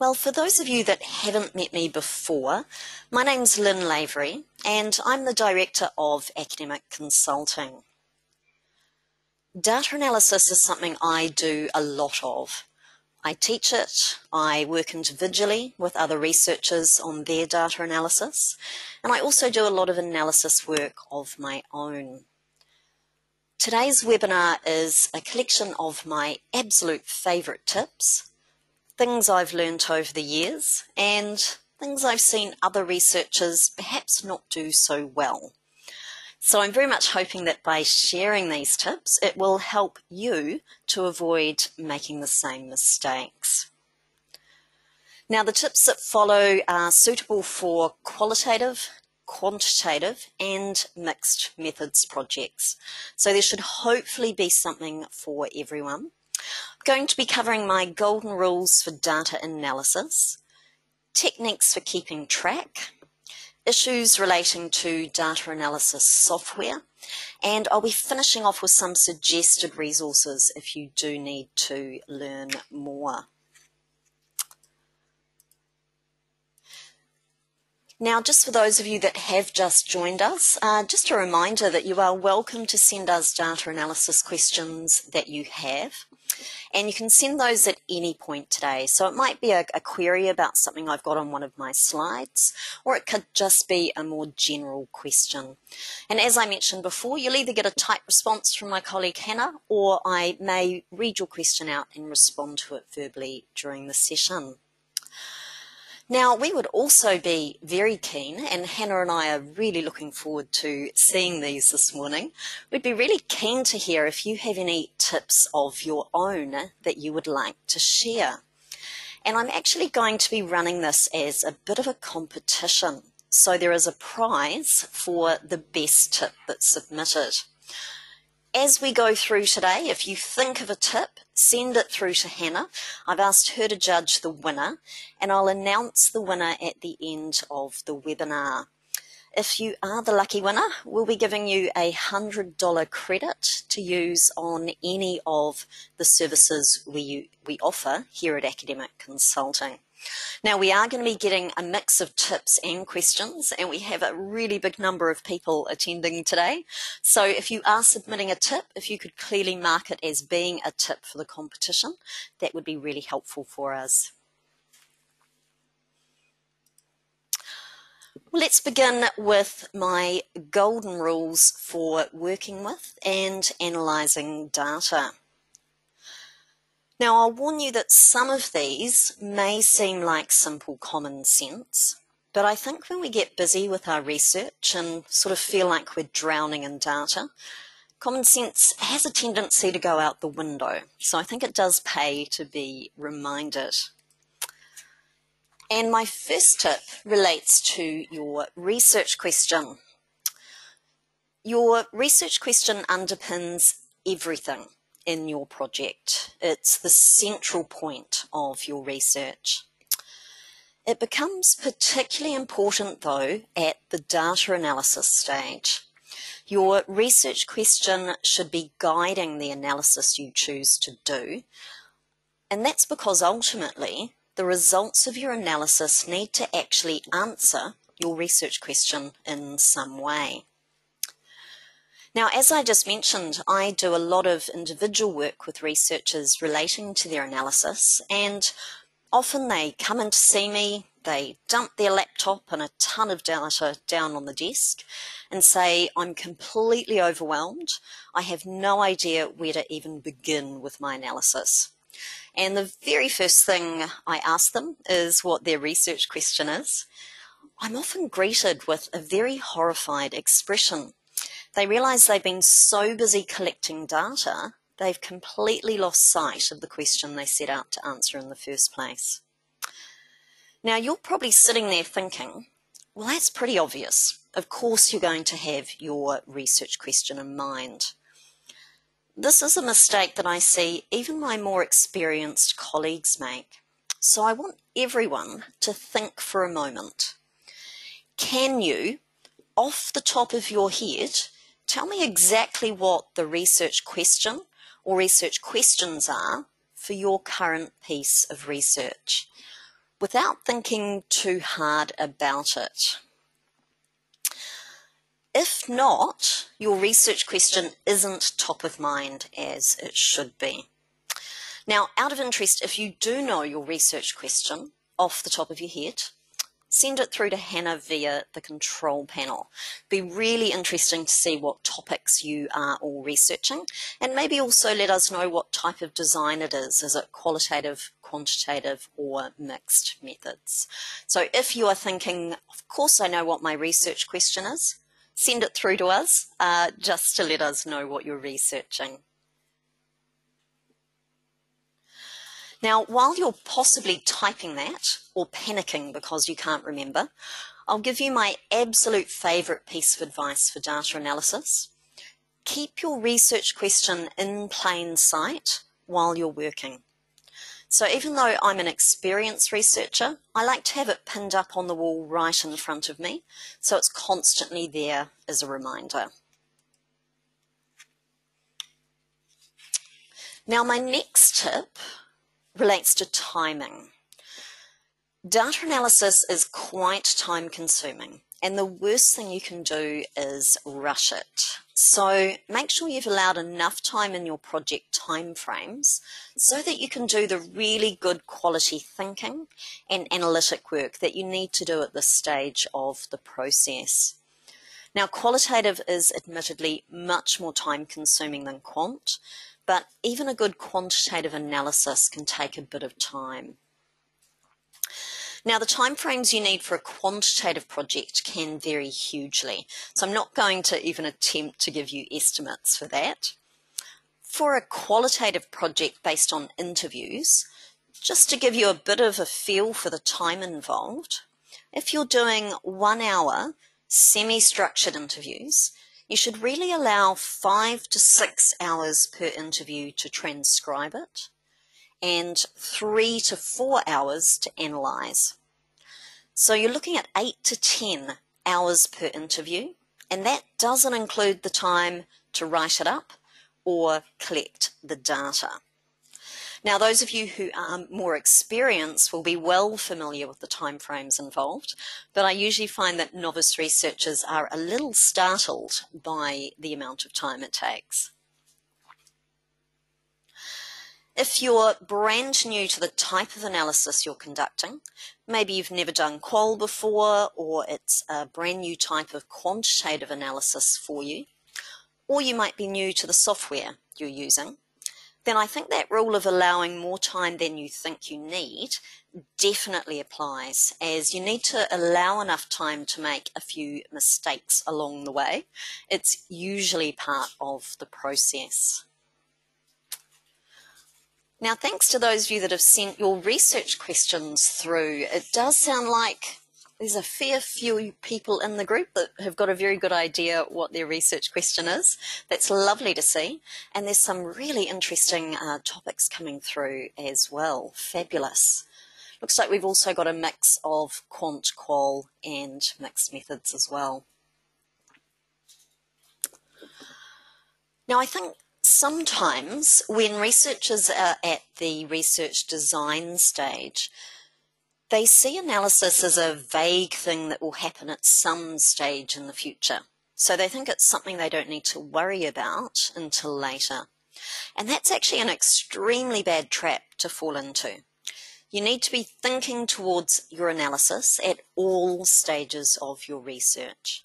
Well, for those of you that haven't met me before, my name's Lynn Lavery and I'm the Director of Academic Consulting. Data analysis is something I do a lot of. I teach it, I work individually with other researchers on their data analysis, and I also do a lot of analysis work of my own. Today's webinar is a collection of my absolute favourite tips, things I've learnt over the years, and things I've seen other researchers perhaps not do so well. So I'm very much hoping that by sharing these tips, it will help you to avoid making the same mistakes. Now, the tips that follow are suitable for qualitative, quantitative, and mixed methods projects. So there should hopefully be something for everyone. I'm going to be covering my golden rules for data analysis, techniques for keeping track, issues relating to data analysis software, and I'll be finishing off with some suggested resources if you do need to learn more. Now, just for those of you that have just joined us, just a reminder that you are welcome to send us data analysis questions that you have. And you can send those at any point today. So it might be a query about something I've got on one of my slides, or it could just be a more general question. And as I mentioned before, you'll either get a typed response from my colleague Hannah, or I may read your question out and respond to it verbally during the session. Now, we would also be very keen, and Hannah and I are really looking forward to seeing these this morning. We'd be really keen to hear if you have any tips of your own that you would like to share. And I'm actually going to be running this as a bit of a competition. So there is a prize for the best tip that's submitted. As we go through today, if you think of a tip, send it through to Hannah. I've asked her to judge the winner, and I'll announce the winner at the end of the webinar. If you are the lucky winner, we'll be giving you a $100 credit to use on any of the services we offer here at Academic Consulting. Now, we are going to be getting a mix of tips and questions, and we have a really big number of people attending today. So if you are submitting a tip, if you could clearly mark it as being a tip for the competition, that would be really helpful for us. Well, let's begin with my golden rules for working with and analysing data. Now, I'll warn you that some of these may seem like simple common sense, but I think when we get busy with our research and sort of feel like we're drowning in data, common sense has a tendency to go out the window. So I think it does pay to be reminded. And my first tip relates to your research question. Your research question underpins everything in your project. It's the central point of your research. It becomes particularly important, though, at the data analysis stage. Your research question should be guiding the analysis you choose to do, and that's because ultimately the results of your analysis need to actually answer your research question in some way. Now, as I just mentioned, I do a lot of individual work with researchers relating to their analysis, and often they come in to see me, they dump their laptop and a ton of data down on the desk and say, I'm completely overwhelmed, I have no idea where to even begin with my analysis. And the very first thing I ask them is what their research question is. I'm often greeted with a very horrified expression. They realise they've been so busy collecting data, they've completely lost sight of the question they set out to answer in the first place. Now, you're probably sitting there thinking, well, that's pretty obvious. Of course you're going to have your research question in mind. This is a mistake that I see even my more experienced colleagues make. So I want everyone to think for a moment. Can you, off the top of your head, tell me exactly what the research question or research questions are for your current piece of research? without thinking too hard about it. If not, your research question isn't top of mind as it should be. Now, out of interest, if you do know your research question off the top of your head, send it through to Hannah via the control panel. It'd be really interesting to see what topics you are all researching, and maybe also let us know what type of design it is. Is it qualitative, quantitative, or mixed methods? So if you are thinking, of course I know what my research question is, send it through to us just to let us know what you're researching. Now, while you're possibly typing that or panicking because you can't remember, I'll give you my absolute favourite piece of advice for data analysis. Keep your research question in plain sight while you're working. So even though I'm an experienced researcher, I like to have it pinned up on the wall right in front of me, so it's constantly there as a reminder. Now, my next tip relates to timing. Data analysis is quite time consuming, and the worst thing you can do is rush it. So make sure you've allowed enough time in your project timeframes so that you can do the really good quality thinking and analytic work that you need to do at this stage of the process. Now, qualitative is admittedly much more time consuming than quant, but even a good quantitative analysis can take a bit of time. Now, the timeframes you need for a quantitative project can vary hugely, so I'm not going to even attempt to give you estimates for that. For a qualitative project based on interviews, just to give you a bit of a feel for the time involved, if you're doing 1 hour semi-structured interviews, you should really allow 5 to 6 hours per interview to transcribe it, and 3 to 4 hours to analyse. So you're looking at 8 to 10 hours per interview, and that doesn't include the time to write it up or collect the data. Now, those of you who are more experienced will be well familiar with the timeframes involved, but I usually find that novice researchers are a little startled by the amount of time it takes. If you're brand new to the type of analysis you're conducting, maybe you've never done qual before, or it's a brand new type of quantitative analysis for you, or you might be new to the software you're using, then I think that rule of allowing more time than you think you need definitely applies, as you need to allow enough time to make a few mistakes along the way. It's usually part of the process. Now, thanks to those of you that have sent your research questions through, it does sound like there's a fair few people in the group that have got a very good idea what their research question is. That's lovely to see. And there's some really interesting topics coming through as well. Fabulous. Looks like we've also got a mix of quant, qual, and mixed methods as well. Now, I think sometimes when researchers are at the research design stage, they see analysis as a vague thing that will happen at some stage in the future. So they think it's something they don't need to worry about until later. And that's actually an extremely bad trap to fall into. You need to be thinking towards your analysis at all stages of your research.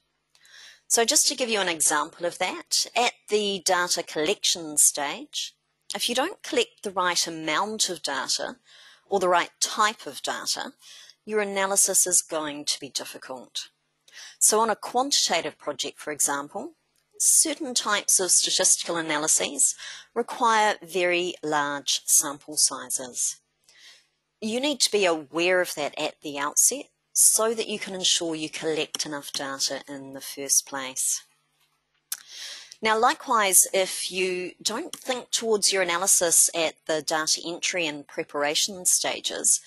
So just to give you an example of that, at the data collection stage, if you don't collect the right amount of data or the right type of data, your analysis is going to be difficult. So on a quantitative project, for example, certain types of statistical analyses require very large sample sizes. You need to be aware of that at the outset so that you can ensure you collect enough data in the first place. Now, likewise, if you don't think towards your analysis at the data entry and preparation stages,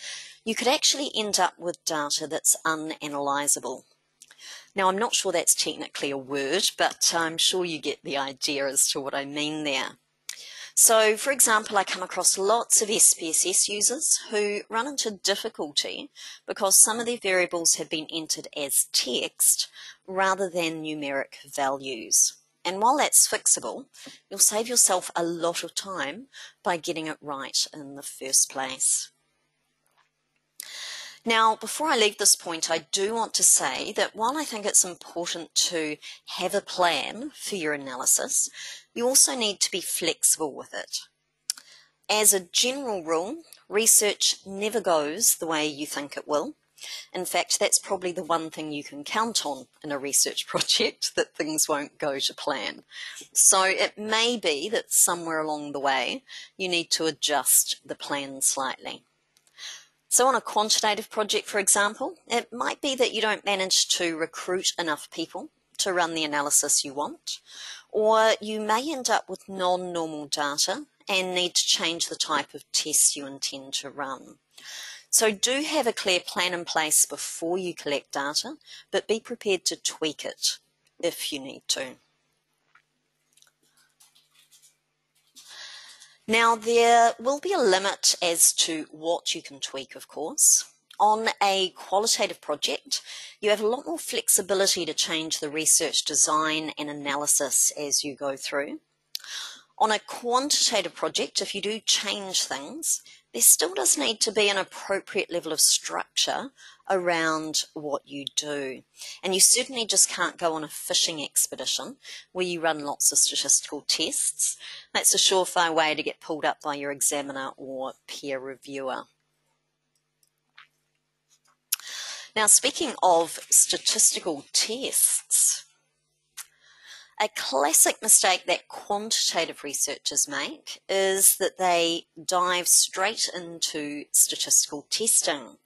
you could actually end up with data that's unanalyzable. Now, I'm not sure that's technically a word, but I'm sure you get the idea as to what I mean there. So, for example, I come across lots of SPSS users who run into difficulty because some of their variables have been entered as text rather than numeric values. And while that's fixable, you'll save yourself a lot of time by getting it right in the first place. Now, before I leave this point, I do want to say that while I think it's important to have a plan for your analysis, you also need to be flexible with it. As a general rule, research never goes the way you think it will. In fact, that's probably the one thing you can count on in a research project, that things won't go to plan. So it may be that somewhere along the way, you need to adjust the plan slightly. So on a quantitative project, for example, it might be that you don't manage to recruit enough people to run the analysis you want, or you may end up with non-normal data and need to change the type of tests you intend to run. So do have a clear plan in place before you collect data, but be prepared to tweak it if you need to. Now, there will be a limit as to what you can tweak, of course. On a qualitative project, you have a lot more flexibility to change the research design and analysis as you go through. On a quantitative project, if you do change things, there still does need to be an appropriate level of structure around what you do. And you certainly just can't go on a fishing expedition where you run lots of statistical tests. That's a surefire way to get pulled up by your examiner or peer reviewer. Now, speaking of statistical tests, a classic mistake that quantitative researchers make is that they dive straight into statistical testing.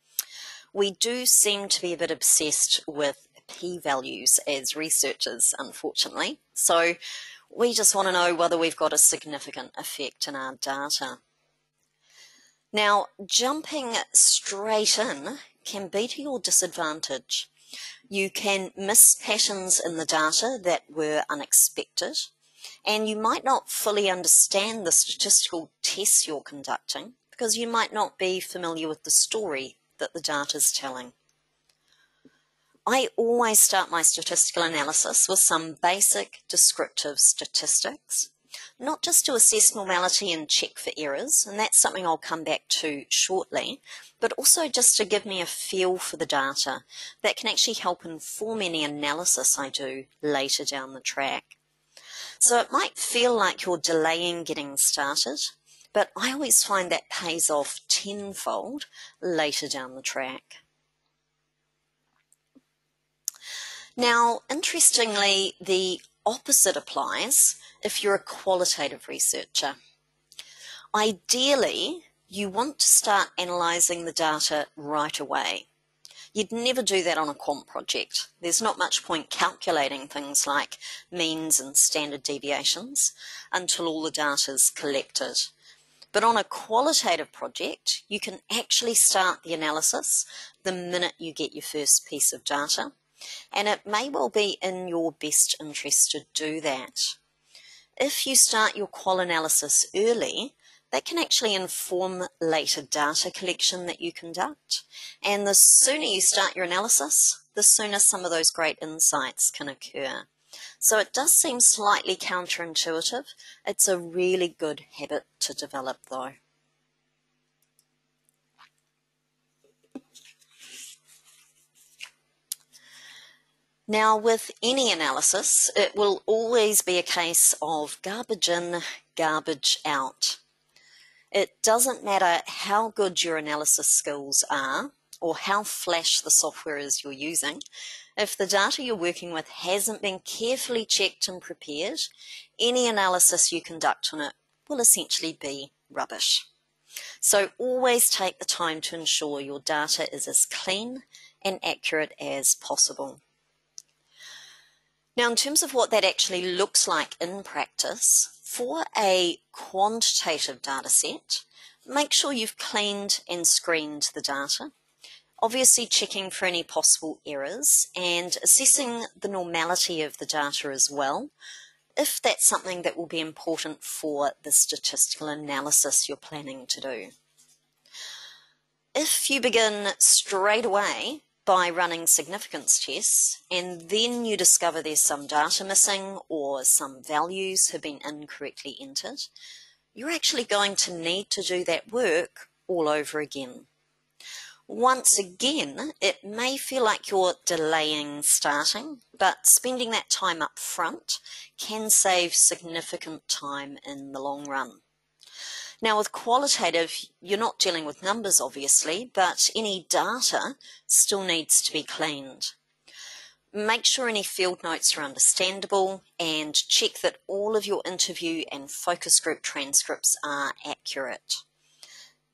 We do seem to be a bit obsessed with p-values as researchers, unfortunately. So we just want to know whether we've got a significant effect in our data. Now, jumping straight in can be to your disadvantage. You can miss patterns in the data that were unexpected, and you might not fully understand the statistical tests you're conducting because you might not be familiar with the story that the data is telling. I always start my statistical analysis with some basic descriptive statistics, not just to assess normality and check for errors, and that's something I'll come back to shortly, but also just to give me a feel for the data that can actually help inform any analysis I do later down the track. So it might feel like you're delaying getting started, but I always find that pays off tenfold later down the track. Now, interestingly, the opposite applies if you're a qualitative researcher. Ideally, you want to start analysing the data right away. You'd never do that on a quant project. There's not much point calculating things like means and standard deviations until all the data's collected. But on a qualitative project, you can actually start the analysis the minute you get your first piece of data, and it may well be in your best interest to do that. If you start your qual analysis early, that can actually inform later data collection that you conduct. And the sooner you start your analysis, the sooner some of those great insights can occur. So it does seem slightly counterintuitive. It's a really good habit to develop, though. Now, with any analysis, it will always be a case of garbage in, garbage out. It doesn't matter how good your analysis skills are or how flash the software is you're using. If the data you're working with hasn't been carefully checked and prepared, any analysis you conduct on it will essentially be rubbish. So always take the time to ensure your data is as clean and accurate as possible. Now, in terms of what that actually looks like in practice, for a quantitative data set, make sure you've cleaned and screened the data, obviously checking for any possible errors and assessing the normality of the data as well, if that's something that will be important for the statistical analysis you're planning to do. If you begin straight away by running significance tests and then you discover there's some data missing or some values have been incorrectly entered, you're actually going to need to do that work all over again. Once again, it may feel like you're delaying starting, but spending that time up front can save significant time in the long run. Now with qualitative, you're not dealing with numbers obviously, but any data still needs to be cleaned. Make sure any field notes are understandable and check that all of your interview and focus group transcripts are accurate.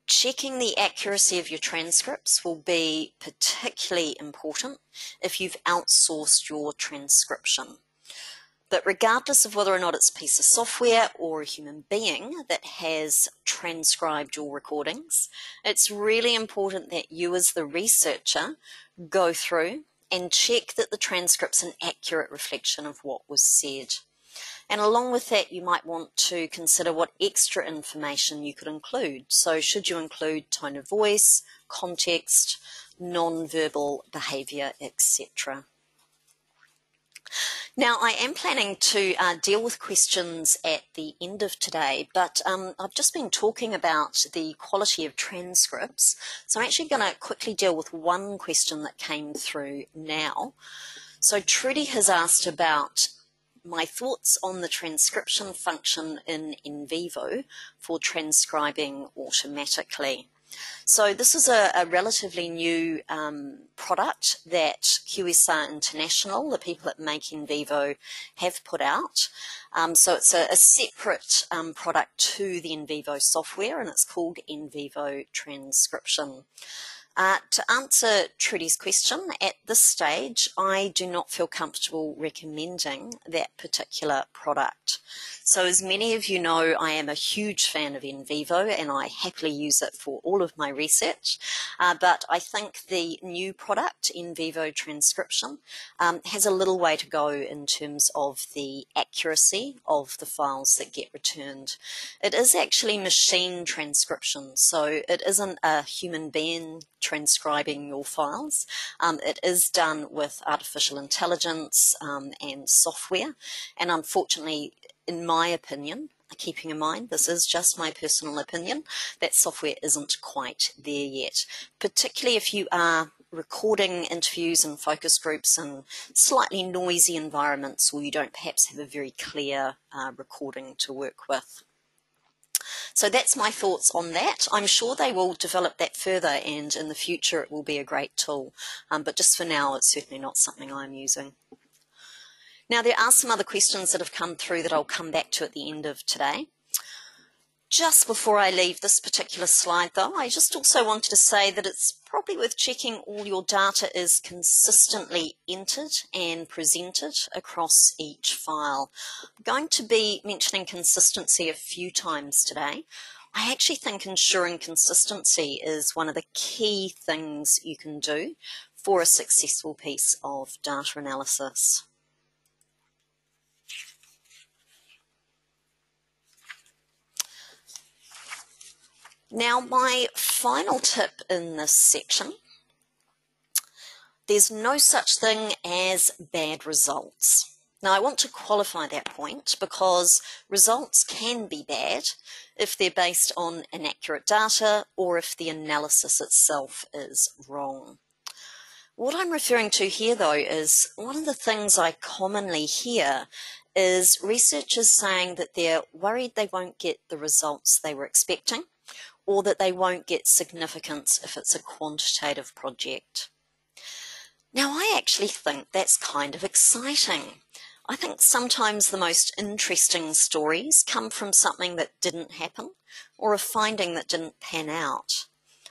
Checking the accuracy of your transcripts will be particularly important if you've outsourced your transcription. But regardless of whether or not it's a piece of software or a human being that has transcribed your recordings, it's really important that you as the researcher go through and check that the transcript's an accurate reflection of what was said. And along with that, you might want to consider what extra information you could include. So should you include tone of voice, context, non-verbal behaviour, etc. Now, I am planning to deal with questions at the end of today, but I've just been talking about the quality of transcripts, so I'm actually going to quickly deal with one question that came through now. So Trudy has asked about my thoughts on the transcription function in vivo for transcribing automatically. So this is a relatively new product that QSR International, the people that make in vivo, have put out. So it's a separate product to the in vivo software, and it's called in vivo transcription. To answer Trudy's question, at this stage, I do not feel comfortable recommending that particular product. So as many of you know, I am a huge fan of in vivo and I happily use it for all of my research. But I think the new product, in vivo transcription, has a little way to go in terms of the accuracy of the files that get returned. It is actually machine transcription, so it isn't a human being transcribing your files. It is done with artificial intelligence and software, and unfortunately, in my opinion, keeping in mind this is just my personal opinion, that software isn't quite there yet, particularly if you are recording interviews and focus groups in slightly noisy environments where you don't perhaps have a very clear recording to work with. So that's my thoughts on that. I'm sure they will develop that further, and in the future it will be a great tool. But just for now, it's certainly not something I'm using. Now, there are some other questions that have come through that I'll come back to at the end of today. Just before I leave this particular slide, though, I just also wanted to say that it's probably worth checking all your data is consistently entered and presented across each file. I'm going to be mentioning consistency a few times today. I actually think ensuring consistency is one of the key things you can do for a successful piece of data analysis. Now, my final tip in this section, there's no such thing as bad results. Now, I want to qualify that point because results can be bad if they're based on inaccurate data or if the analysis itself is wrong. What I'm referring to here, though, is one of the things I commonly hear is researchers saying that they're worried they won't get the results they were expecting, or that they won't get significance if it's a quantitative project. Now, I actually think that's kind of exciting. I think sometimes the most interesting stories come from something that didn't happen or a finding that didn't pan out.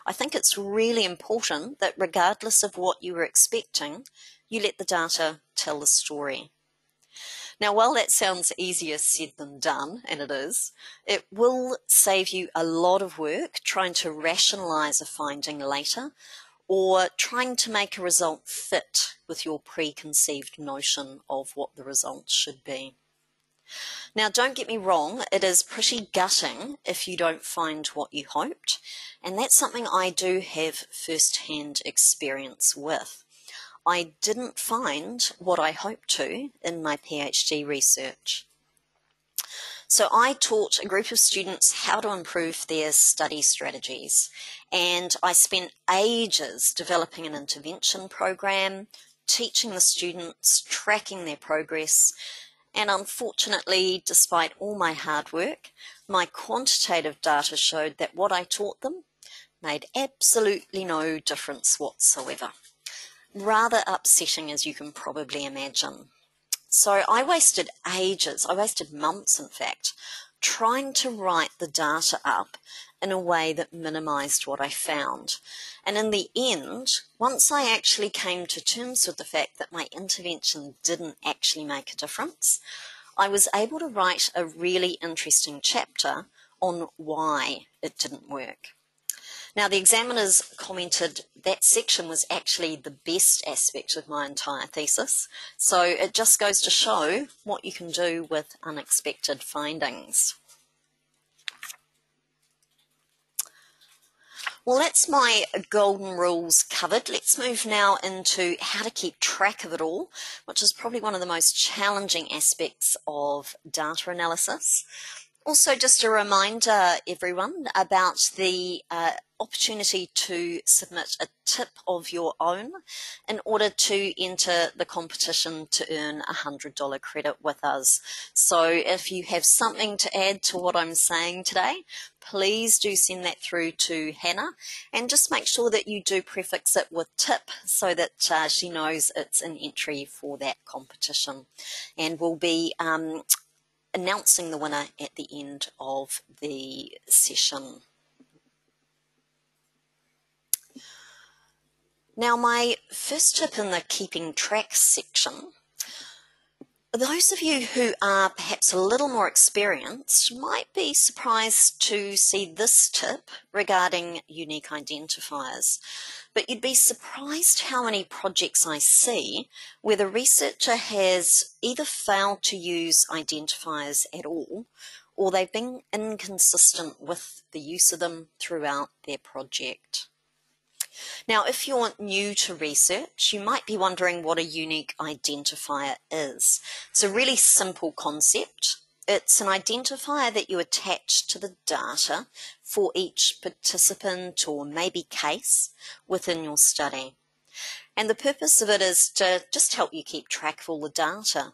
I think it's really important that regardless of what you were expecting, you let the data tell the story. Now, while that sounds easier said than done, and it is, it will save you a lot of work trying to rationalise a finding later or trying to make a result fit with your preconceived notion of what the result should be. Now, don't get me wrong, it is pretty gutting if you don't find what you hoped, and that's something I do have first-hand experience with. I didn't find what I hoped to in my PhD research. So I taught a group of students how to improve their study strategies, and I spent ages developing an intervention program, teaching the students, tracking their progress, and unfortunately, despite all my hard work, my quantitative data showed that what I taught them made absolutely no difference whatsoever. Rather upsetting, as you can probably imagine. So I wasted ages, I wasted months in fact, trying to write the data up in a way that minimized what I found. And in the end, once I actually came to terms with the fact that my intervention didn't actually make a difference, I was able to write a really interesting chapter on why it didn't work. Now, the examiners commented that section was actually the best aspect of my entire thesis, so it just goes to show what you can do with unexpected findings. Well, that's my golden rules covered. Let's move now into how to keep track of it all, which is probably one of the most challenging aspects of data analysis. Also, just a reminder, everyone, about the opportunity to submit a tip of your own in order to enter the competition to earn a $100 credit with us. So if you have something to add to what I'm saying today, please do send that through to Hannah, and just make sure that you do prefix it with tip so that she knows it's an entry for that competition. And we'll be announcing the winner at the end of the session. Now, my first tip in the keeping track section, those of you who are perhaps a little more experienced might be surprised to see this tip regarding unique identifiers. But you'd be surprised how many projects I see where the researcher has either failed to use identifiers at all, or they've been inconsistent with the use of them throughout their project. Now, if you're new to research, you might be wondering what a unique identifier is. It's a really simple concept. It's an identifier that you attach to the data for each participant or maybe case within your study. And the purpose of it is to just help you keep track of all the data.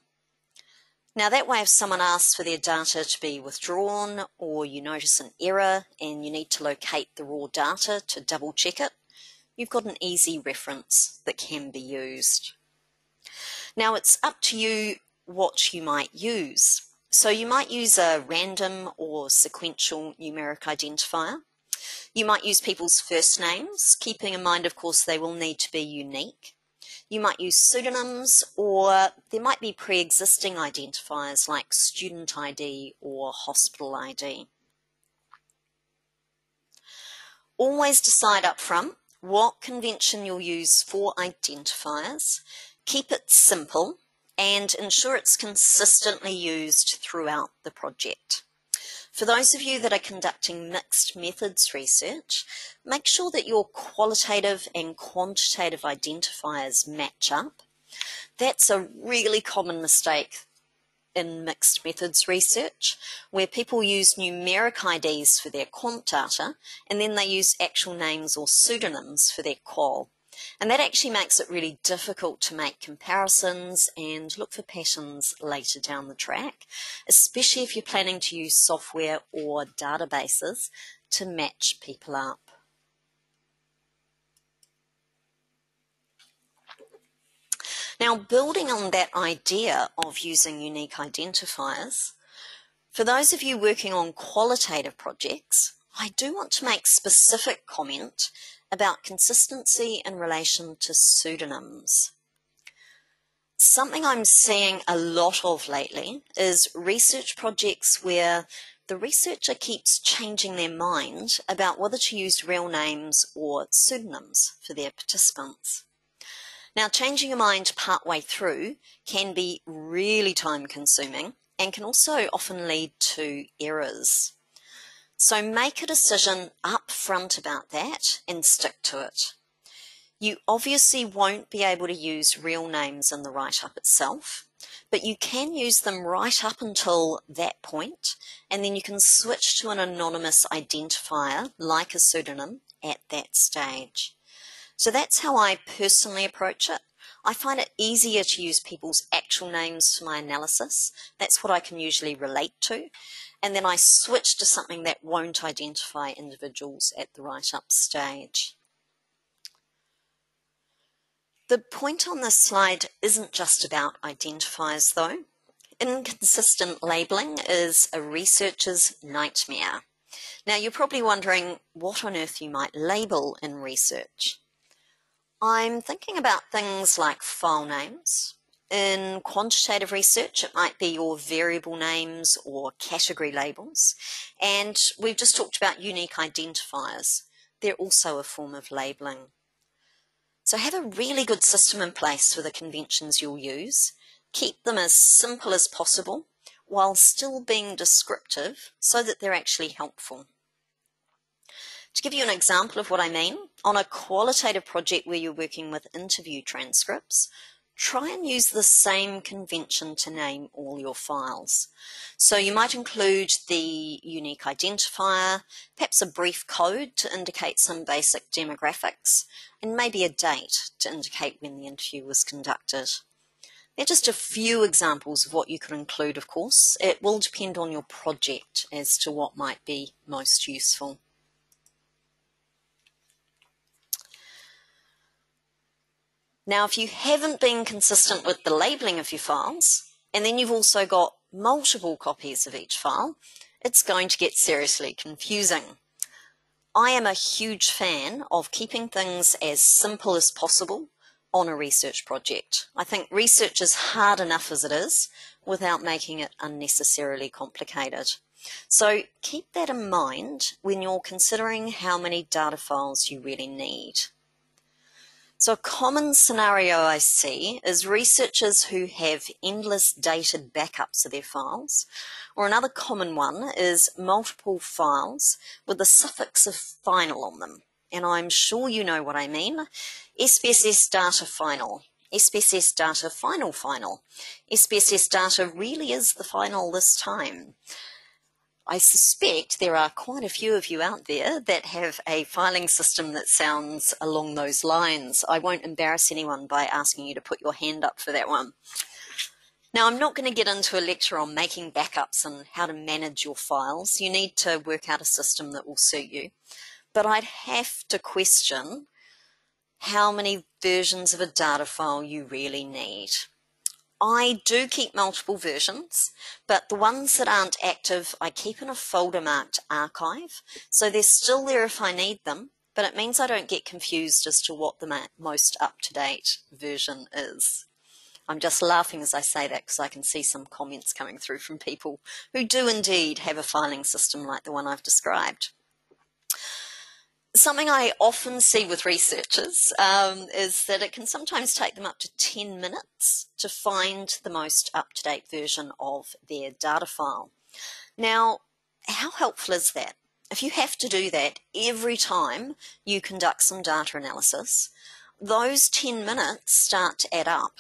Now, that way, if someone asks for their data to be withdrawn, or you notice an error and you need to locate the raw data to double check it, you've got an easy reference that can be used. Now, it's up to you what you might use. So you might use a random or sequential numeric identifier. You might use people's first names, keeping in mind, of course, they will need to be unique. You might use pseudonyms, or there might be pre-existing identifiers like student ID or hospital ID. Always decide up front what convention you'll use for identifiers, keep it simple, and ensure it's consistently used throughout the project. For those of you that are conducting mixed methods research, make sure that your qualitative and quantitative identifiers match up. That's a really common mistake in mixed methods research, where people use numeric IDs for their quant data, and then they use actual names or pseudonyms for their qual. And that actually makes it really difficult to make comparisons and look for patterns later down the track, especially if you're planning to use software or databases to match people up. Now, building on that idea of using unique identifiers, for those of you working on qualitative projects, I do want to make specific comment about consistency in relation to pseudonyms. Something I'm seeing a lot of lately is research projects where the researcher keeps changing their mind about whether to use real names or pseudonyms for their participants. Now, changing your mind partway through can be really time-consuming and can also often lead to errors. So make a decision up front about that and stick to it. You obviously won't be able to use real names in the write-up itself, but you can use them right up until that point, and then you can switch to an anonymous identifier like a pseudonym at that stage. So that's how I personally approach it. I find it easier to use people's actual names for my analysis. That's what I can usually relate to. And then I switch to something that won't identify individuals at the write-up stage. The point on this slide isn't just about identifiers though. Inconsistent labelling is a researcher's nightmare. Now you're probably wondering what on earth you might label in research. I'm thinking about things like file names. In quantitative research, it might be your variable names or category labels. And we've just talked about unique identifiers. They're also a form of labelling. So have a really good system in place for the conventions you'll use. Keep them as simple as possible while still being descriptive so that they're actually helpful. To give you an example of what I mean, on a qualitative project where you're working with interview transcripts, try and use the same convention to name all your files. So you might include the unique identifier, perhaps a brief code to indicate some basic demographics, and maybe a date to indicate when the interview was conducted. They're just a few examples of what you could include, of course. It will depend on your project as to what might be most useful. Now, if you haven't been consistent with the labeling of your files, and then you've also got multiple copies of each file, it's going to get seriously confusing. I am a huge fan of keeping things as simple as possible on a research project. I think research is hard enough as it is without making it unnecessarily complicated. So keep that in mind when you're considering how many data files you really need. So a common scenario I see is researchers who have endless dated backups of their files, or another common one is multiple files with the suffix of final on them. And I'm sure you know what I mean. SPSS data final, SPSS data final final, SPSS data really is the final this time. I suspect there are quite a few of you out there that have a filing system that sounds along those lines. I won't embarrass anyone by asking you to put your hand up for that one. Now, I'm not going to get into a lecture on making backups and how to manage your files. You need to work out a system that will suit you. But I'd have to question how many versions of a data file you really need. I do keep multiple versions, but the ones that aren't active, I keep in a folder marked archive. So they're still there if I need them, but it means I don't get confused as to what the most up-to-date version is. I'm just laughing as I say that because I can see some comments coming through from people who do indeed have a filing system like the one I've described. Something I often see with researchers is that it can sometimes take them up to 10 minutes to find the most up-to-date version of their data file. Now, how helpful is that? If you have to do that every time you conduct some data analysis, those 10 minutes start to add up,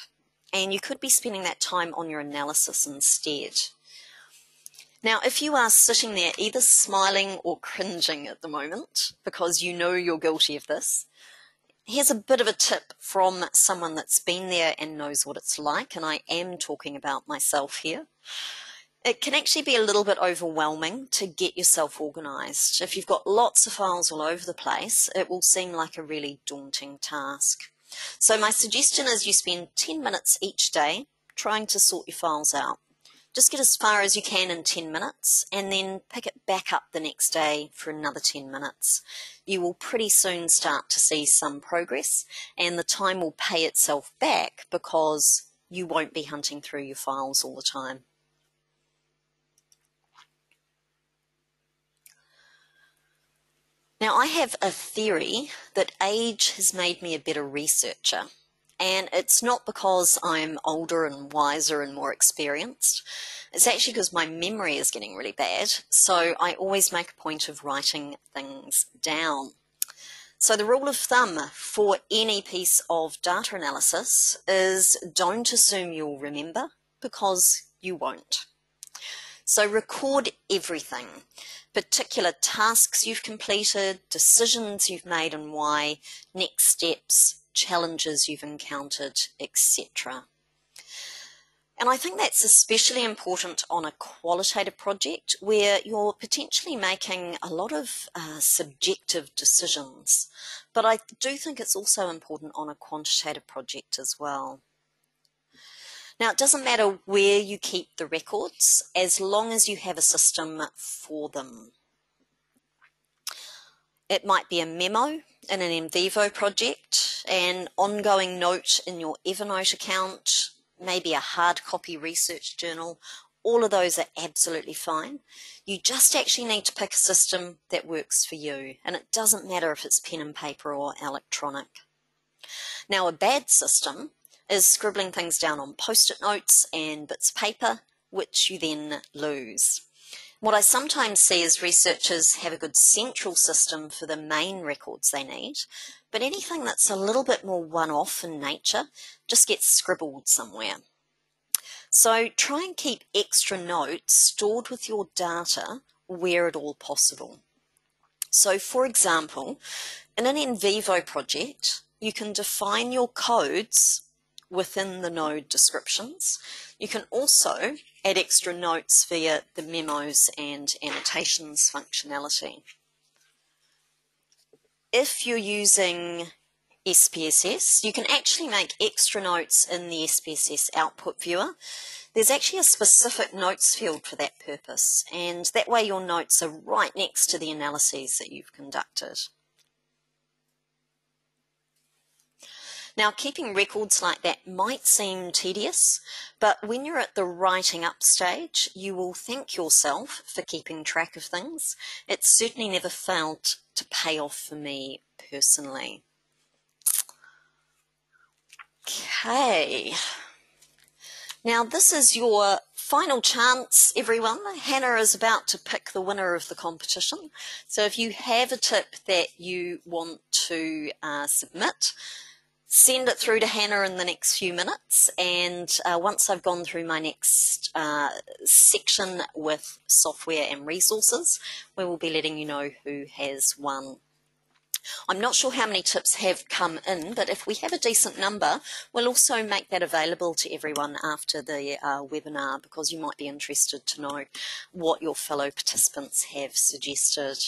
and you could be spending that time on your analysis instead. Now, if you are sitting there either smiling or cringing at the moment because you know you're guilty of this, here's a bit of a tip from someone that's been there and knows what it's like, and I am talking about myself here. It can actually be a little bit overwhelming to get yourself organised. If you've got lots of files all over the place, it will seem like a really daunting task. So my suggestion is you spend 10 minutes each day trying to sort your files out. Just get as far as you can in 10 minutes and then pick it back up the next day for another 10 minutes. You will pretty soon start to see some progress and the time will pay itself back because you won't be hunting through your files all the time. Now, I have a theory that age has made me a better researcher. And it's not because I'm older and wiser and more experienced. It's actually because my memory is getting really bad. So I always make a point of writing things down. So the rule of thumb for any piece of data analysis is don't assume you'll remember, because you won't. So record everything, particular tasks you've completed, decisions you've made and why, next steps, challenges you've encountered, etc. And I think that's especially important on a qualitative project where you're potentially making a lot of subjective decisions. But I do think it's also important on a quantitative project as well. Now, it doesn't matter where you keep the records as long as you have a system for them. It might be a memo in an in vivo project, an ongoing note in your Evernote account, maybe a hard copy research journal. All of those are absolutely fine. You just actually need to pick a system that works for you, and it doesn't matter if it's pen and paper or electronic. Now, a bad system is scribbling things down on post-it notes and bits of paper, which you then lose. What I sometimes see is researchers have a good central system for the main records they need, but anything that's a little bit more one-off in nature just gets scribbled somewhere. So try and keep extra notes stored with your data where at all possible. So for example, in an in vivo project, you can define your codes within the node descriptions. You can also add extra notes via the memos and annotations functionality. If you're using SPSS, you can actually make extra notes in the SPSS output viewer. There's actually a specific notes field for that purpose, and that way your notes are right next to the analyses that you've conducted. Now, keeping records like that might seem tedious, but when you're at the writing up stage, you will thank yourself for keeping track of things. It's certainly never failed to pay off for me personally. Okay. Now, this is your final chance, everyone. Hannah is about to pick the winner of the competition. So if you have a tip that you want to submit, send it through to Hannah in the next few minutes, and once I've gone through my next section with software and resources, we will be letting you know who has won. I'm not sure how many tips have come in, but if we have a decent number, we'll also make that available to everyone after the webinar, because you might be interested to know what your fellow participants have suggested.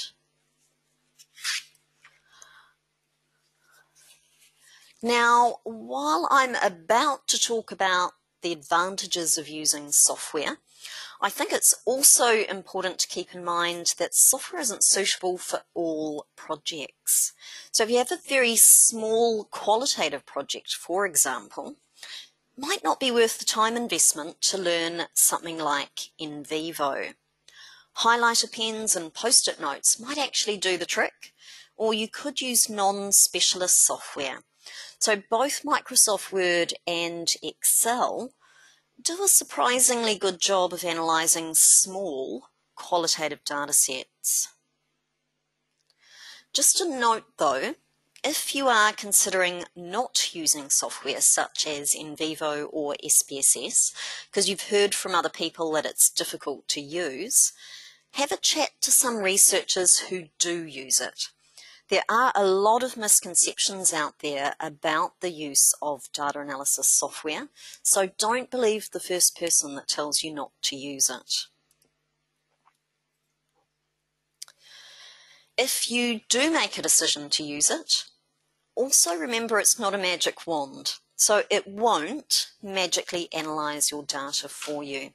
Now, while I'm about to talk about the advantages of using software, I think it's also important to keep in mind that software isn't suitable for all projects. So if you have a very small qualitative project, for example, it might not be worth the time investment to learn something like in vivo. Highlighter pens and post-it notes might actually do the trick, or you could use non-specialist software. So both Microsoft Word and Excel do a surprisingly good job of analysing small qualitative data sets. Just a note though, if you are considering not using software such as in vivo or SPSS, because you've heard from other people that it's difficult to use, have a chat to some researchers who do use it. There are a lot of misconceptions out there about the use of data analysis software, so don't believe the first person that tells you not to use it. If you do make a decision to use it, also remember it's not a magic wand, so it won't magically analyse your data for you.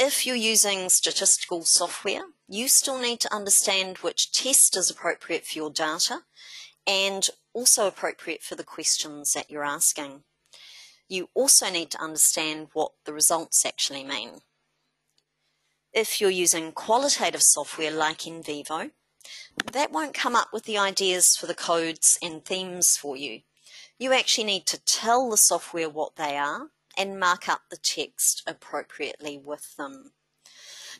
If you're using statistical software, you still need to understand which test is appropriate for your data and also appropriate for the questions that you're asking. You also need to understand what the results actually mean. If you're using qualitative software like in vivo, that won't come up with the ideas for the codes and themes for you. You actually need to tell the software what they are and mark up the text appropriately with them.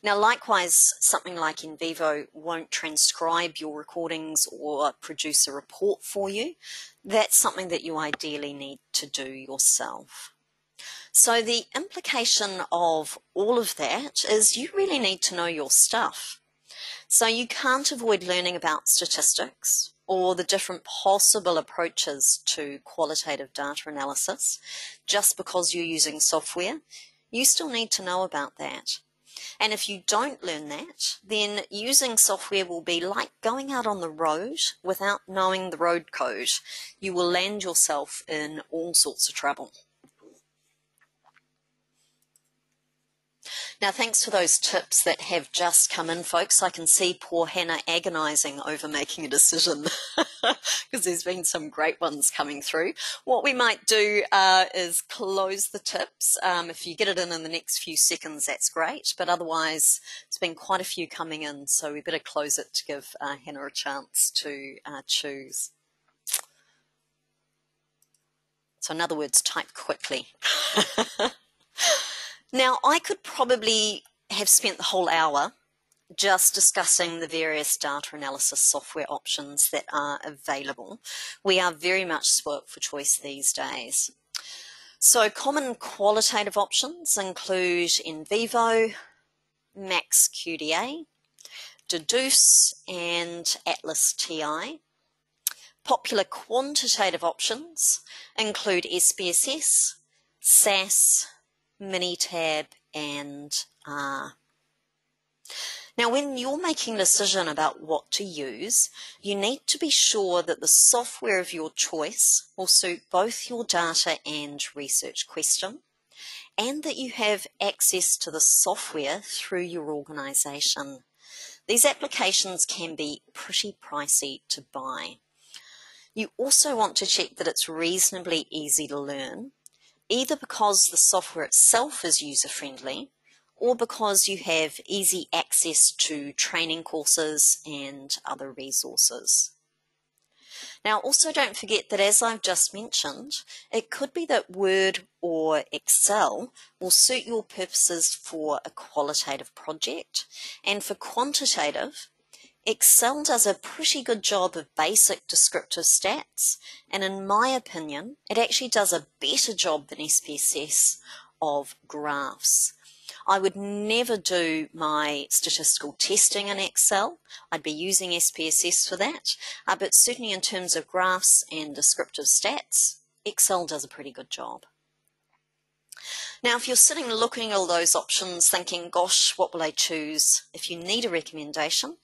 Now, likewise, something like NVivo won't transcribe your recordings or produce a report for you. That's something that you ideally need to do yourself. So the implication of all of that is you really need to know your stuff. So you can't avoid learning about statistics or the different possible approaches to qualitative data analysis just because you're using software. You still need to know about that. And if you don't learn that, then using software will be like going out on the road without knowing the road code. You will land yourself in all sorts of trouble. Now, thanks for those tips that have just come in, folks. I can see poor Hannah agonising over making a decision because there's been some great ones coming through. What we might do is close the tips. If you get it in the next few seconds, that's great. But otherwise, there's been quite a few coming in, so we better close it to give Hannah a chance to choose. So in other words, type quickly. Now, I could probably have spent the whole hour just discussing the various data analysis software options that are available. We are very much spoilt for choice these days. So common qualitative options include NVivo, MaxQDA, Deduce, and Atlas TI. Popular quantitative options include SPSS, SAS, Minitab, and R. Now, when you're making a decision about what to use, you need to be sure that the software of your choice will suit both your data and research question, and that you have access to the software through your organisation. These applications can be pretty pricey to buy. You also want to check that it's reasonably easy to learn, either because the software itself is user-friendly or because you have easy access to training courses and other resources. Now, also don't forget that, as I've just mentioned, it could be that Word or Excel will suit your purposes for a qualitative project, and for quantitative, Excel does a pretty good job of basic descriptive stats, and in my opinion, it actually does a better job than SPSS of graphs. I would never do my statistical testing in Excel. I'd be using SPSS for that, but certainly in terms of graphs and descriptive stats, Excel does a pretty good job. Now, if you're sitting looking at all those options thinking, gosh, what will I choose? If you need a recommendation,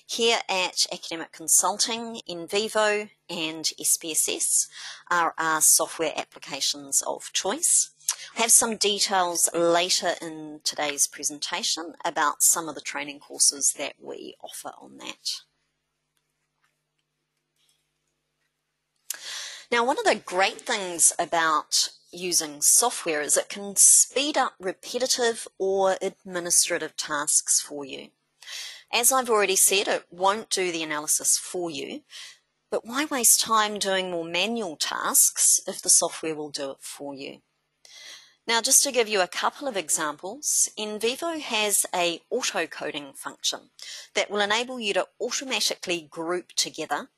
here at Academic Consulting, NVivo and SPSS are our software applications of choice. I have some details later in today's presentation about some of the training courses that we offer on that. Now, one of the great things about using software is it can speed up repetitive or administrative tasks for you. As I've already said, it won't do the analysis for you, but why waste time doing more manual tasks if the software will do it for you? Now, just to give you a couple of examples, NVivo has an auto-coding function that will enable you to automatically group together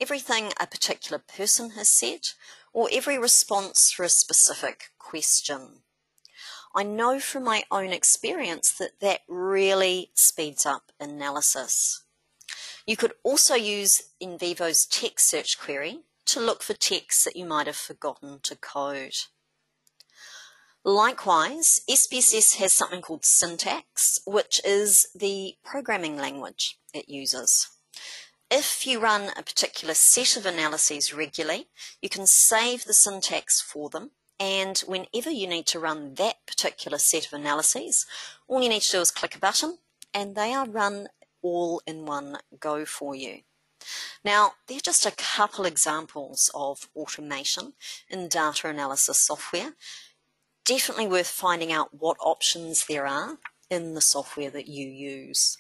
everything a particular person has said or every response for a specific question. I know from my own experience that that really speeds up analysis. You could also use NVivo's text search query to look for text that you might have forgotten to code. Likewise, SPSS has something called syntax, which is the programming language it uses. If you run a particular set of analyses regularly, you can save the syntax for them, and whenever you need to run that particular set of analyses, all you need to do is click a button, and they are run all in one go for you. Now, they're just a couple examples of automation in data analysis software. Definitely worth finding out what options there are in the software that you use.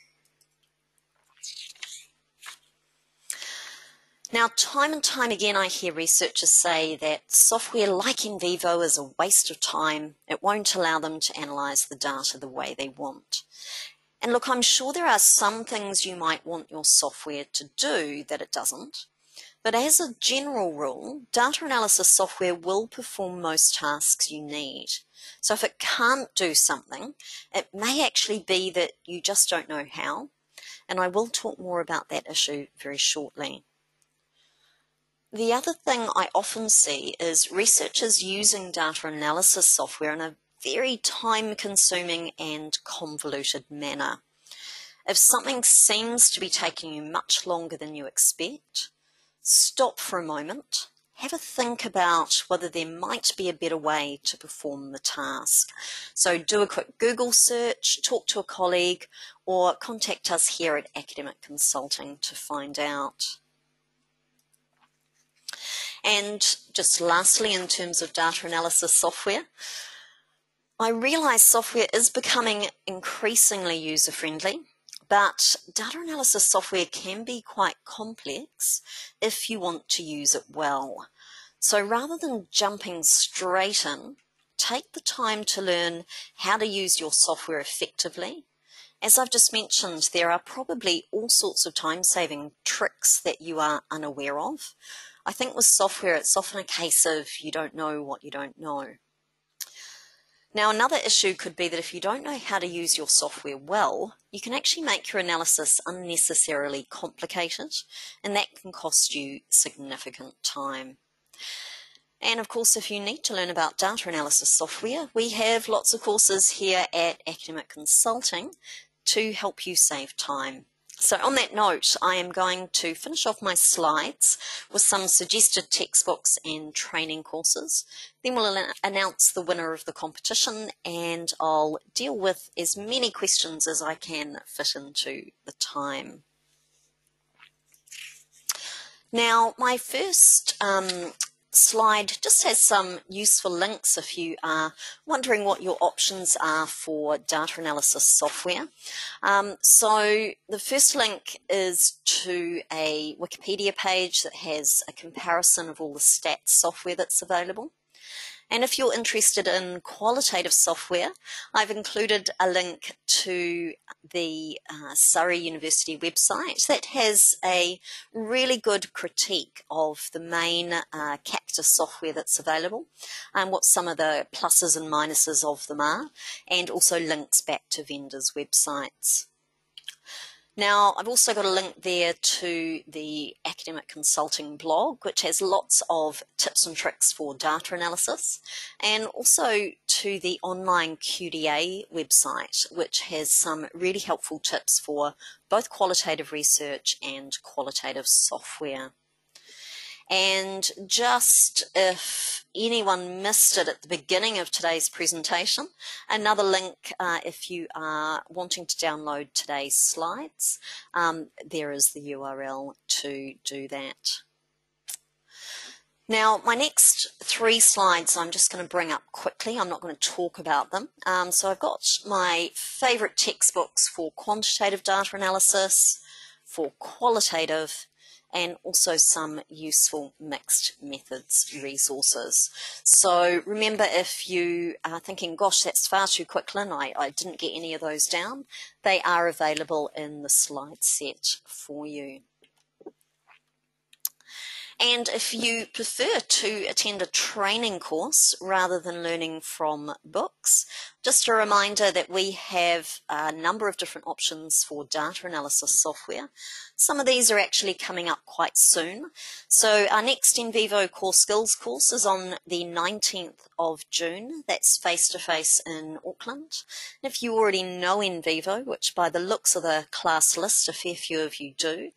Now, time and time again, I hear researchers say that software like in vivo is a waste of time. It won't allow them to analyse the data the way they want. And look, I'm sure there are some things you might want your software to do that it doesn't. But as a general rule, data analysis software will perform most tasks you need. So if it can't do something, it may actually be that you just don't know how. And I will talk more about that issue very shortly. The other thing I often see is researchers using data analysis software in a very time-consuming and convoluted manner. If something seems to be taking you much longer than you expect, stop for a moment, have a think about whether there might be a better way to perform the task. So do a quick Google search, talk to a colleague, or contact us here at Academic Consulting to find out. And just lastly, in terms of data analysis software, I realise software is becoming increasingly user-friendly, but data analysis software can be quite complex if you want to use it well. So rather than jumping straight in, take the time to learn how to use your software effectively. As I've just mentioned, there are probably all sorts of time-saving tricks that you are unaware of. I think with software, it's often a case of you don't know what you don't know. Now, another issue could be that if you don't know how to use your software well, you can actually make your analysis unnecessarily complicated, and that can cost you significant time. And of course, if you need to learn about data analysis software, we have lots of courses here at Academic Consulting to help you save time. So on that note, I am going to finish off my slides with some suggested textbooks and training courses. Then we'll announce the winner of the competition, and I'll deal with as many questions as I can fit into the time. Now, my first slide just has some useful links if you are wondering what your options are for data analysis software. So the first link is to a Wikipedia page that has a comparison of all the stats software that's available. And if you're interested in qualitative software, I've included a link to the Surrey University website that has a really good critique of the main Cactus software that's available and what some of the pluses and minuses of them are, and also links back to vendors' websites. Now, I've also got a link there to the Academic Consulting blog, which has lots of tips and tricks for data analysis, and also to the online QDA website, which has some really helpful tips for both qualitative research and qualitative software. And just if anyone missed it at the beginning of today's presentation, another link if you are wanting to download today's slides, there is the URL to do that. Now, my next three slides I'm just going to bring up quickly. I'm not going to talk about them. So I've got my favourite textbooks for quantitative data analysis, for qualitative, and also some useful mixed methods resources. So remember, if you are thinking, gosh, that's far too quick, Lynn, I didn't get any of those down, they are available in the slide set for you. And if you prefer to attend a training course rather than learning from books, just a reminder that we have a number of different options for data analysis software. Some of these are actually coming up quite soon. So our next In Vivo Core Skills course is on the 19th of June. That's face-to-face in Auckland. And if you already know In Vivo, which by the looks of the class list, a fair few of you do,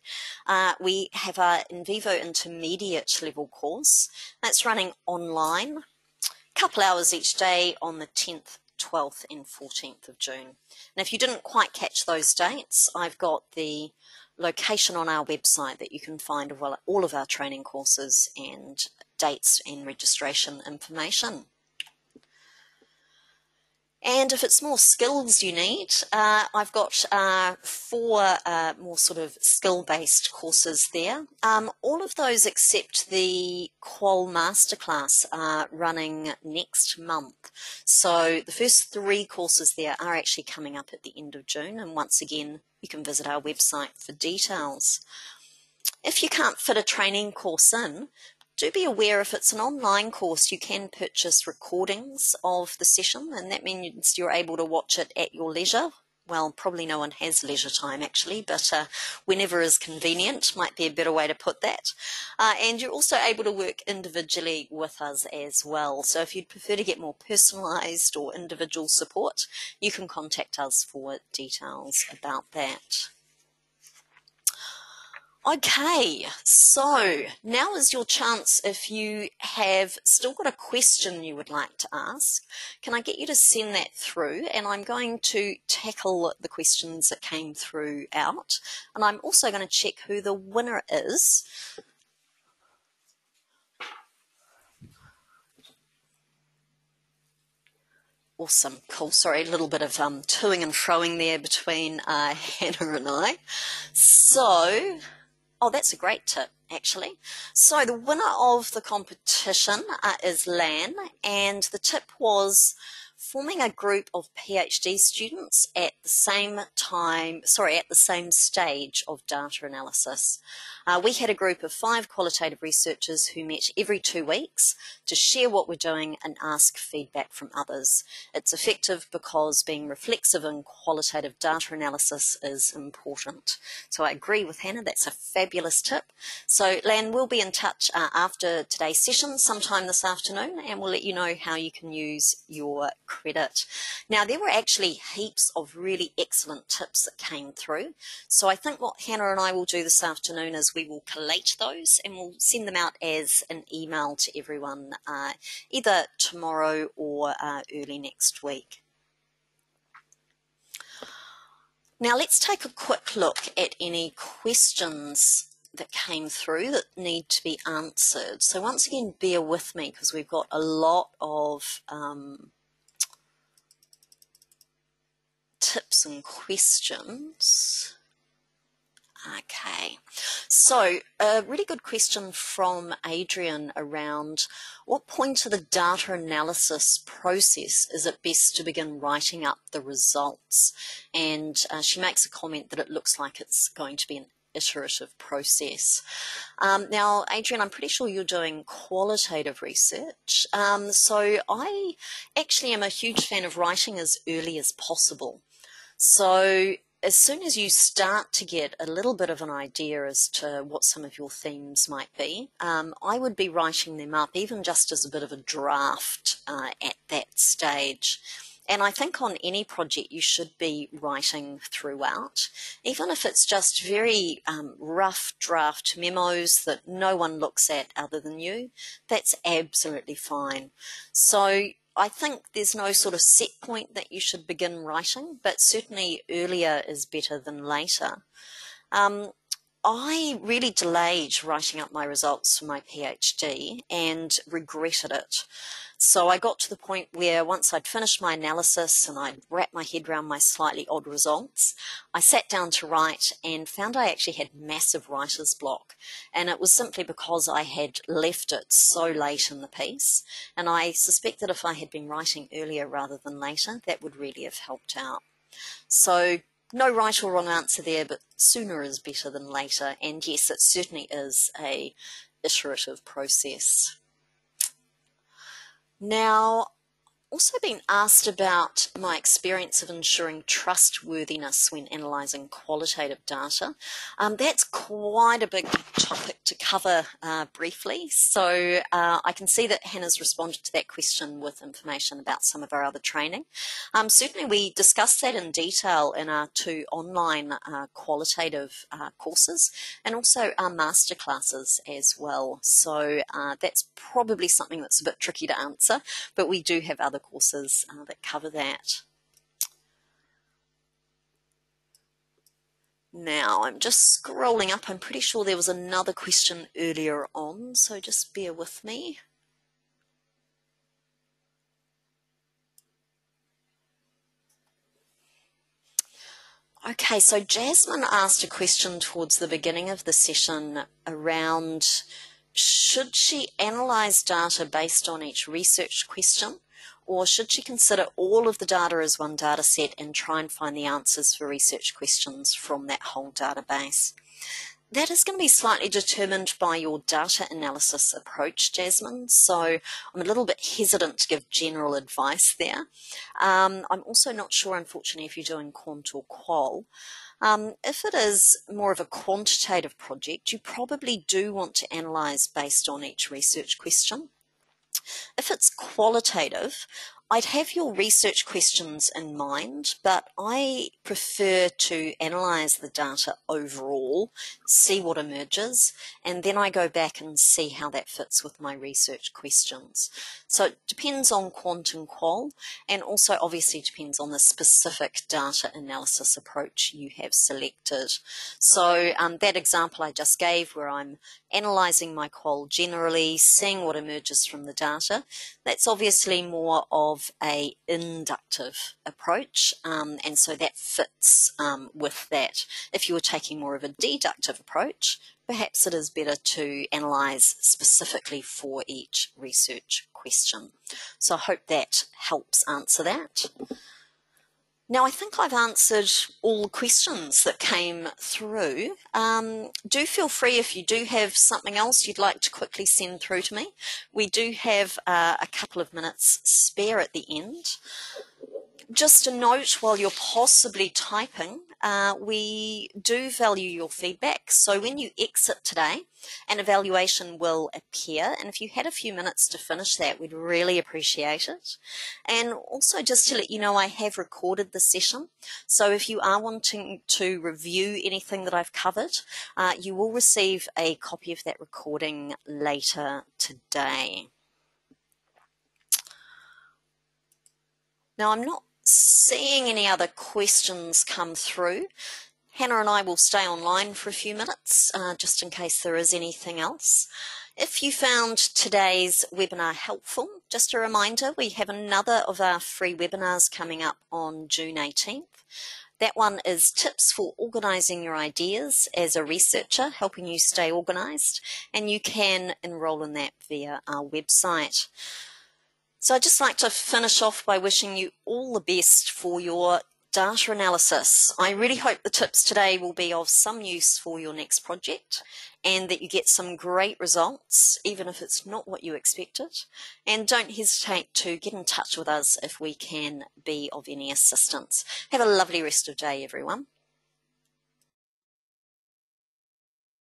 we have our In Vivo Intermediate level course. That's running online, a couple hours each day on the 10th, 12th and 14th of June. And if you didn't quite catch those dates, I've got the location on our website that you can find all of our training courses and dates and registration information. And if it's more skills you need, I've got 4 more sort of skill-based courses there. All of those except the Qual Masterclass are running next month. So the first 3 courses there are actually coming up at the end of June. And once again, you can visit our website for details. If you can't fit a training course in, do be aware if it's an online course, you can purchase recordings of the session, and that means you're able to watch it at your leisure. Well, probably no one has leisure time actually, but whenever is convenient might be a better way to put that. And you're also able to work individually with us as well. So if you'd prefer to get more personalised or individual support, you can contact us for details about that. Okay, so now is your chance. If you have still got a question you would like to ask, can I get you to send that through? And I'm going to tackle the questions that came through out. And I'm also going to check who the winner is. Awesome, cool. Sorry, a little bit of toing and froing there between Hannah and I. So... oh, that's a great tip, actually. So the winner of the competition is Lan, and the tip was forming a group of PhD students at the same stage of data analysis. We had a group of 5 qualitative researchers who met every 2 weeks to share what we're doing and ask feedback from others. It's effective because being reflexive in qualitative data analysis is important. So I agree with Hannah, that's a fabulous tip. So Lan, we'll be in touch after today's session sometime this afternoon, and we'll let you know how you can use your credit. Now, there were actually heaps of really excellent tips that came through. So I think what Hannah and I will do this afternoon is we will collate those and we'll send them out as an email to everyone either tomorrow or early next week. Now let's take a quick look at any questions that came through that need to be answered. So once again, bear with me because we've got a lot of tips and questions. Okay, so a really good question from Adrian around what point of the data analysis process is it best to begin writing up the results? And she makes a comment that it looks like it's going to be an iterative process. Now, Adrian, I'm pretty sure you're doing qualitative research. So I actually am a huge fan of writing as early as possible. So as soon as you start to get a little bit of an idea as to what some of your themes might be, I would be writing them up even just as a bit of a draft at that stage. And I think on any project you should be writing throughout, even if it's just very rough draft memos that no one looks at other than you, that's absolutely fine. So I think there's no sort of set point that you should begin writing, but certainly earlier is better than later. I really delayed writing up my results for my PhD and regretted it. So I got to the point where once I'd finished my analysis and I'd wrapped my head around my slightly odd results, I sat down to write and found I actually had massive writer's block. And it was simply because I had left it so late in the piece. And I suspect that if I had been writing earlier rather than later, that would really have helped out. So no right or wrong answer there, but sooner is better than later. And yes, it certainly is a iterative process. Now, also been asked about my experience of ensuring trustworthiness when analysing qualitative data. That's quite a big topic to cover briefly, so I can see that Hannah's responded to that question with information about some of our other training. Certainly we discussed that in detail in our 2 online qualitative courses and also our masterclasses as well, so that's probably something that's a bit tricky to answer, but we do have other courses that cover that. Now, I'm just scrolling up. I'm pretty sure there was another question earlier on, so just bear with me. Okay, so Jasmine asked a question towards the beginning of the session around, should she analyse data based on each research question, or should she consider all of the data as one data set and try and find the answers for research questions from that whole database? That is going to be slightly determined by your data analysis approach, Jasmine, so I'm a little bit hesitant to give general advice there. I'm also not sure, unfortunately, if you're doing quant or qual. If it is more of a quantitative project, you probably do want to analyse based on each research question. If it's qualitative, I'd have your research questions in mind, but I prefer to analyse the data overall, see what emerges, and then I go back and see how that fits with my research questions. So it depends on quant and qual, and also obviously depends on the specific data analysis approach you have selected. So that example I just gave, where I'm analysing my qual generally, seeing what emerges from the data, that's obviously more of a inductive approach, and so that fits with that. If you were taking more of a deductive approach, perhaps it is better to analyse specifically for each research question. So I hope that helps answer that. Now, I think I've answered all the questions that came through. Do feel free, if you do have something else you'd like to quickly send through to me. We do have a couple of minutes spare at the end. Just a note while you're possibly typing, we do value your feedback. So when you exit today, an evaluation will appear. And if you had a few minutes to finish that, we'd really appreciate it. And also just to let you know, I have recorded the session. So if you are wanting to review anything that I've covered, you will receive a copy of that recording later today. Now, I'm not seeing any other questions come through. Hannah and I will stay online for a few minutes, just in case there is anything else. If you found today's webinar helpful, just a reminder, we have another of our free webinars coming up on June 18th. That one is tips for organising your ideas as a researcher, helping you stay organised, and you can enrol in that via our website. So I'd just like to finish off by wishing you all the best for your data analysis. I really hope the tips today will be of some use for your next project and that you get some great results, even if it's not what you expected. And don't hesitate to get in touch with us if we can be of any assistance. Have a lovely rest of the day, everyone.